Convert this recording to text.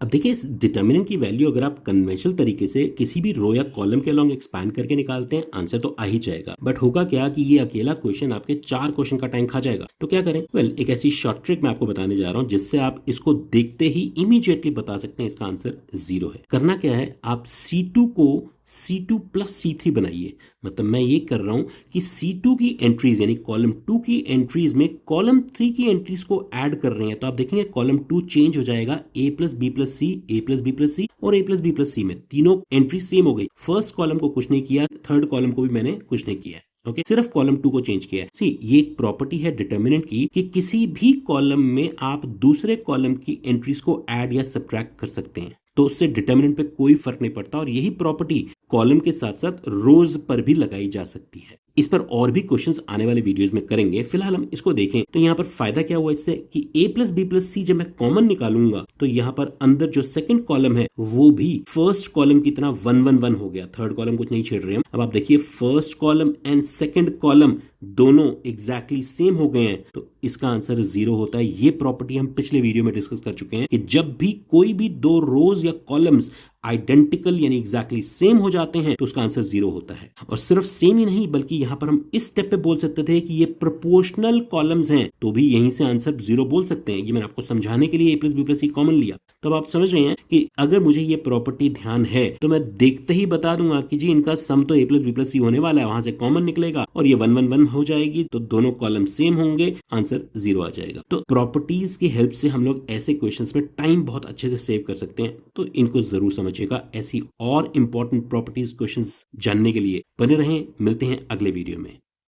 अब देखिए, इस डिटर्मिनेंट की वैल्यू अगर आप कन्वेंशनल तरीके से किसी भी रो या कॉलम के अलॉन्ग एक्सपैंड करके निकालते हैं, आंसर तो आ ही जाएगा। बट होगा क्या कि ये अकेला क्वेश्चन आपके 4 क्वेश्चन का टाइम खा जाएगा। तो क्या करें? वेल, एक ऐसी शॉर्ट ट्रिक मैं आपको बताने जा रहा हूं जिससे आप इसको देखते ही इमीडिएटली बता सकते हैं इसका आंसर 0 है। करना क्या है, आप C2 को C2 प्लस C3 बनाइए। मतलब मैं ये कर रहा हूं कि C2 की एंट्रीज यानी कॉलम 2 की एंट्रीज में कॉलम 3 की एंट्रीज को ऐड कर रहे हैं। तो आप देखेंगे कॉलम 2 चेंज हो जाएगा, A plus B plus C, A plus B plus C और A plus B plus C में तीनों एंट्री सेम हो गई। फर्स्ट कॉलम को कुछ नहीं किया, थर्ड कॉलम को भी मैंने कुछ नहीं किया। ओके, सिर्फ कॉलम 2 को चेंज किया है। सी, ये एक प्रॉपर्टी है डिटर्मिनेंट की कि किसी भी कॉलम में आप दूसरे कॉलम की एंट्रीज को ऐड या सब्ट्रैक्ट कर सकते हैं। तो उससे डिटर्मिनेंट पे कोई फर्क नहीं पड़ता और यही प्रॉपर्टी कॉलम के साथ साथ रोज पर भी लगाई जा सकती है। इस पर और भी क्वेश्चंस आने वाले वीडियोस में करेंगे। फिलहाल हम इसको देखें तो यहाँ पर फायदा क्या हुआ इससे कि A प्लस बी प्लस सी जब मैं कॉमन निकालूंगा तो यहाँ पर अंदर जो सेकंड कॉलम है वो भी फर्स्ट कॉलम की तरह 1 1 1 हो गया। थर्ड कॉलम कुछ नहीं छेड़ रहे हम। अब आप देखिए first column and second column दोनों एग्जैक्टली सेम हो गए हैं, तो इसका आंसर 0 होता है। ये प्रॉपर्टी हम पिछले वीडियो में डिस्कस कर चुके हैं कि जब भी कोई भी दो रोज या कॉलम्स आइडेंटिकल यानी एग्जैक्टली सेम हो जाते हैं तो उसका आंसर 0 होता है। और सिर्फ सेम ही नहीं बल्कि यहां पर हम इस स्टेप पे बोल सकते थे कि ये प्रोपोर्शनल कॉलम्स हैं, तो भी यहीं से आंसर 0 बोल सकते हैं। ये मैंने आपको समझाने के लिए A plus B plus C common लिया। तब आप समझ रहे हैं कि अगर मुझे ये प्रॉपर्टी ध्यान है तो मैं देखते ही बता दूंगा कि जी इनका सम तो A प्लस बी प्लस सी होने वाला है, वहां से कॉमन निकलेगा और ये 1 1 1 हो जाएगी, तो दोनों कॉलम सेम होंगे, आंसर 0 आ जाएगा। तो प्रॉपर्टीज की हेल्प से हम लोग ऐसे क्वेश्चंस में टाइम बहुत अच्छे से सेव कर सकते हैं, तो इनको जरूर समझिएगा। ऐसी और इंपॉर्टेंट प्रॉपर्टीज क्वेश्चंस जानने के लिए बने रहें। मिलते हैं अगले वीडियो में।